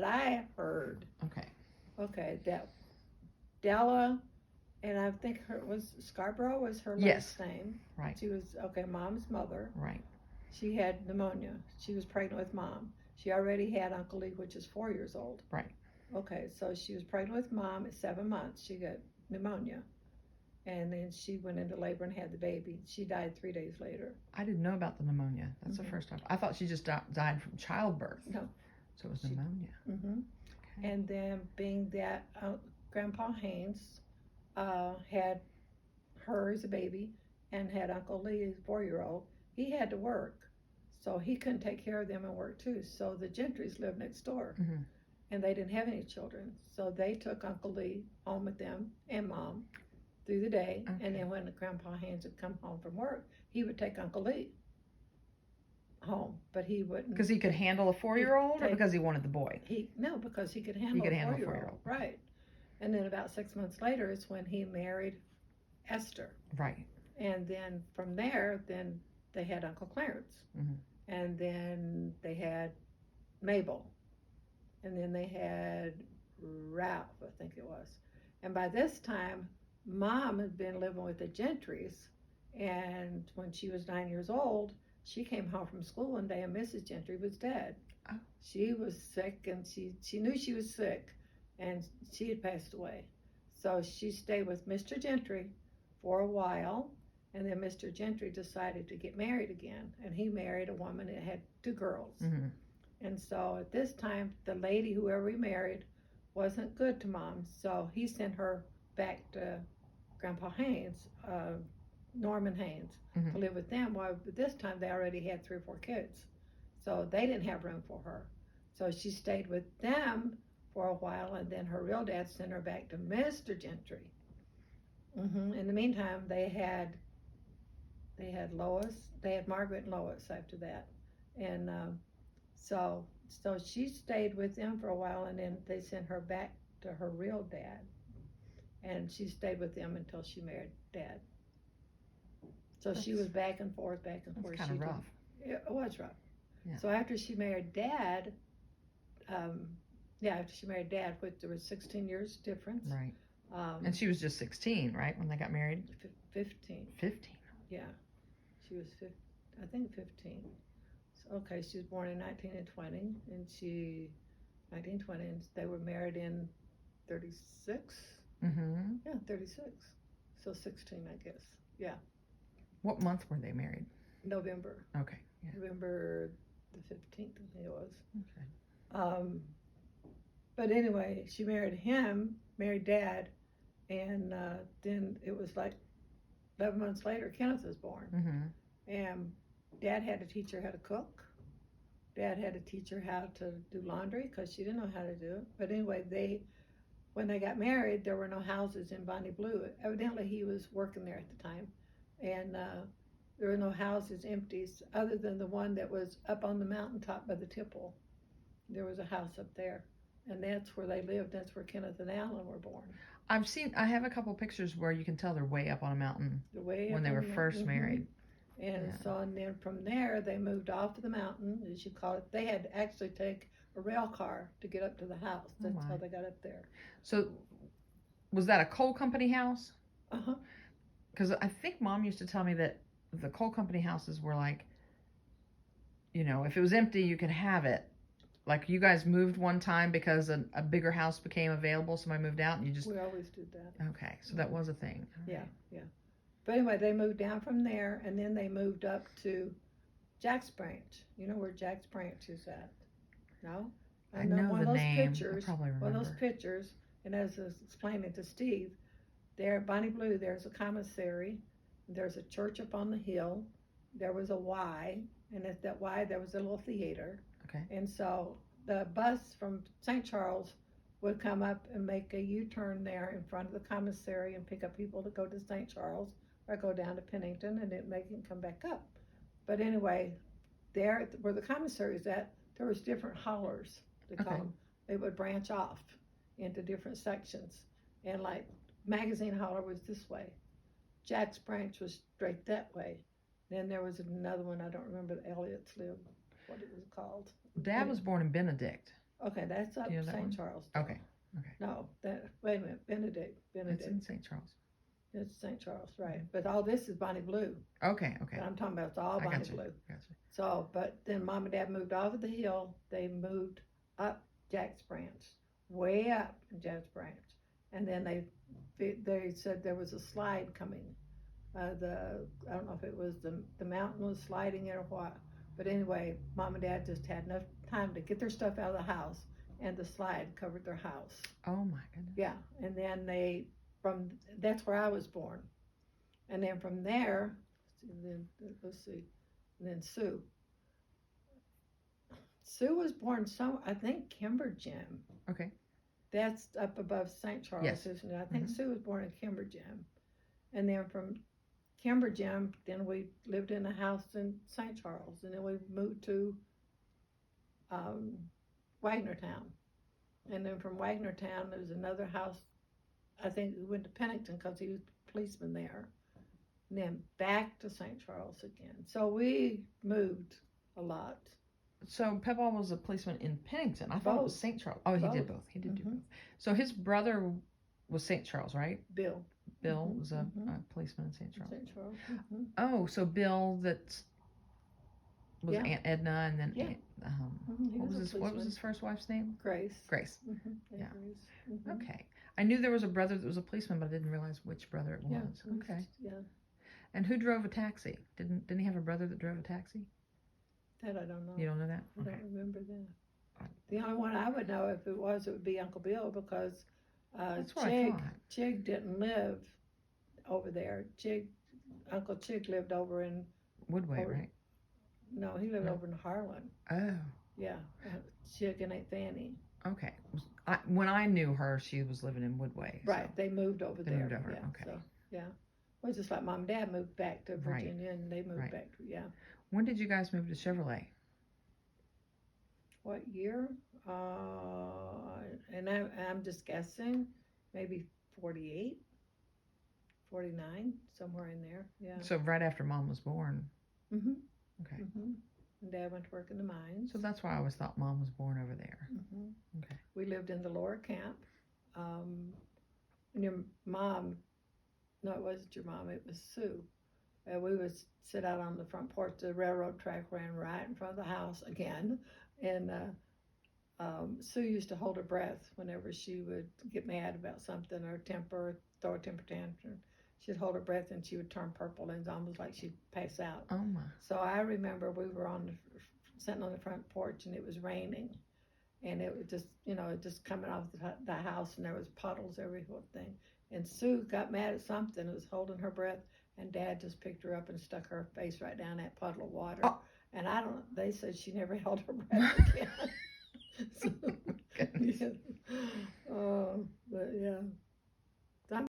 that I heard. Okay. Okay, that Della, and I think her was Scarborough was her Yes. last name. Right. She was mom's mother. Right. She had pneumonia. She was pregnant with mom. She already had Uncle Lee, which is 4 years old. Right. Okay, so she was pregnant with mom at 7 months. She got pneumonia. And then she went into labor and had the baby. She died 3 days later. I didn't know about the pneumonia. That's the first time. I thought she just died from childbirth. No. So it was pneumonia. Mm-hmm. Okay. And then being that Grandpa Haynes had her as a baby and had Uncle Lee as a 4-year-old, he had to work. So he couldn't take care of them and work too. So the Gentrys lived next door. Mm-hmm. And they didn't have any children. So they took Uncle Lee home with them and mom through the day. Okay. And then when Grandpa Haynes would come home from work, he would take Uncle Lee home, but he wouldn't. Because he could handle a 4-year-old, or because he wanted the boy? No, because he could handle a 4-year-old. Right. And then about 6 months later is when he married Esther. Right. And then from there, then they had Uncle Clarence. Mm-hmm. And then they had Mabel. And then they had Ralph, I think it was. And by this time, Mom had been living with the Gentrys. And when she was 9 years old, she came home from school one day and Mrs. Gentry was dead. Oh. She was sick, and she knew she was sick, and she had passed away. So she stayed with Mr. Gentry for a while, and then Mr. Gentry decided to get married again, and he married a woman that had 2 girls. Mm-hmm. And so at this time, the lady, whoever he married, wasn't good to Mom, so he sent her back to Grandpa Haynes, Norman Haynes, mm-hmm. to live with them. Well, at this time, they already had 3 or 4 kids, so they didn't have room for her. So she stayed with them for a while, and then her real dad sent her back to Mr. Gentry. Mm-hmm. In the meantime, they had Lois, they had Margaret and Lois after that, and so she stayed with them for a while, and then they sent her back to her real dad, and she stayed with them until she married Dad. So she was back and forth. That's kind of rough. It was rough. Yeah. So after she married Dad, which there was 16 years difference. Right. And she was just 16, right, when they got married? 15. 15. Yeah. She was 15. So, okay, she was born in 1920, and 1920, and they were married in 36. Mm-hmm. Yeah, 36. So 16, I guess. Yeah. What month were they married? November. Okay. Yeah. November the 15th, I think it was. Okay. But anyway, she married Dad, and then it was like 11 months later, Kenneth was born. Mm-hmm. And Dad had to teach her how to cook. Dad had to teach her how to do laundry because she didn't know how to do it. But anyway, when they got married, there were no houses in Bonnie Blue. Evidently, he was working there at the time. And there were no houses empty other than the one that was up on the mountaintop by the Tipple. There was a house up there, and that's where they lived. That's where Kenneth and Alan were born. I have a couple pictures where you can tell they're way up on a mountain when they were first married. And and then from there, they moved off of the mountain, as you call it. They had to actually take a rail car to get up to the house. That's how they got up there. So was that a coal company house? Uh-huh. Because I think Mom used to tell me that the coal company houses were like, if it was empty, you could have it. Like you guys moved one time because a bigger house became available, somebody moved out, and you just... We always did that. Okay, so that was a thing. Right. Yeah. But anyway, they moved down from there, and then they moved up to Jack's Branch. You know where Jack's Branch is at? No? I know one the of those name. Pictures, I probably remember. One of those pictures, and as I was explaining to Steve, there at Bonnie Blue, there's a commissary, there's a church up on the hill, there was a Y, and at that Y there was a little theater. Okay. And so the bus from St. Charles would come up and make a U-turn there in front of the commissary and pick up people to go to St. Charles or go down to Pennington, and then make it come back up. But anyway, there where the commissary is at, there was different hollers, they call them. They would branch off into different sections, and like Magazine Holler was this way. Jack's Branch was straight that way. Then there was another one, I don't remember, the Elliots lived, what it was called. Dad was born in Benedict. Okay, that's up Do you know that St. one? Charles. Okay. No, wait a minute, Benedict. It's in St. Charles. It's St. Charles, right? But all this is Bonnie Blue. Okay. But I'm talking about it's all I Bonnie got you. Blue. Gotcha. So, but then Mom and Dad moved over the hill. They moved up Jack's Branch, way up in Jack's Branch, and then they said there was a slide coming. I don't know if it was the mountain was sliding in or what, but anyway, Mom and Dad just had enough time to get their stuff out of the house, and the slide covered their house. Oh my goodness. Yeah, and then that's where I was born, and then from there, let's see, and then Sue. Sue was born I think Kimberjam. Okay. That's up above St. Charles, Yes. isn't it? I think Sue was born in Kimberjam. And then from Kimberjam, then we lived in a house in St. Charles. And then we moved to Wagnertown. And then from Wagnertown, there was another house. I think we went to Pennington because he was a policeman there. And then back to St. Charles again. So we moved a lot. So Peppa was a policeman in Pennington. I thought it was St. Charles. Oh, he did both. He did do both. So his brother was St. Charles, right? Bill. Bill was a policeman in St. Charles. St. Charles. Oh, so Bill that was Aunt Edna, and then what was his first wife's name? Grace. Grace. Yeah. Grace. Okay. I knew there was a brother that was a policeman, but I didn't realize which brother it was. Yeah. Okay. Yeah. And who drove a taxi? Didn't he have a brother that drove a taxi? That I don't know. You don't know that? I don't remember that. The only one I would know if it would be Uncle Bill, because That's what I thought. Chig didn't live over there. Uncle Chig lived over in Woodway, right? No, he lived over in Harlan. Oh. Yeah, Chig and Aunt Fanny. Okay. When I knew her, she was living in Woodway. Right, So. they moved over there. Moved over, yeah, okay. So, yeah. Well, just like Mom and Dad moved back to Virginia, and they moved back to, When did you guys move to Chevrolet? What year? And I'm just guessing, maybe 48, 49, somewhere in there. Yeah. So right after Mom was born. Mhm. Okay. Mhm. And Dad went to work in the mines. So that's why I always thought Mom was born over there. Mhm. Okay. We lived in the lower camp. And your mom, no, it wasn't your mom, it was Sue. We would sit out on the front porch. The railroad track ran right in front of the house again. And Sue used to hold her breath whenever she would get mad about something or throw a temper tantrum. She'd hold her breath and she would turn purple, and it's almost like she'd pass out. Oh my. So I remember we were sitting on the front porch, and it was raining. And it was just coming off the house, and there was puddles everything. And Sue got mad at something, was holding her breath, and Dad just picked her up and stuck her face right down that puddle of water. Oh. And they said she never held her breath again. So, yeah. Oh, but yeah.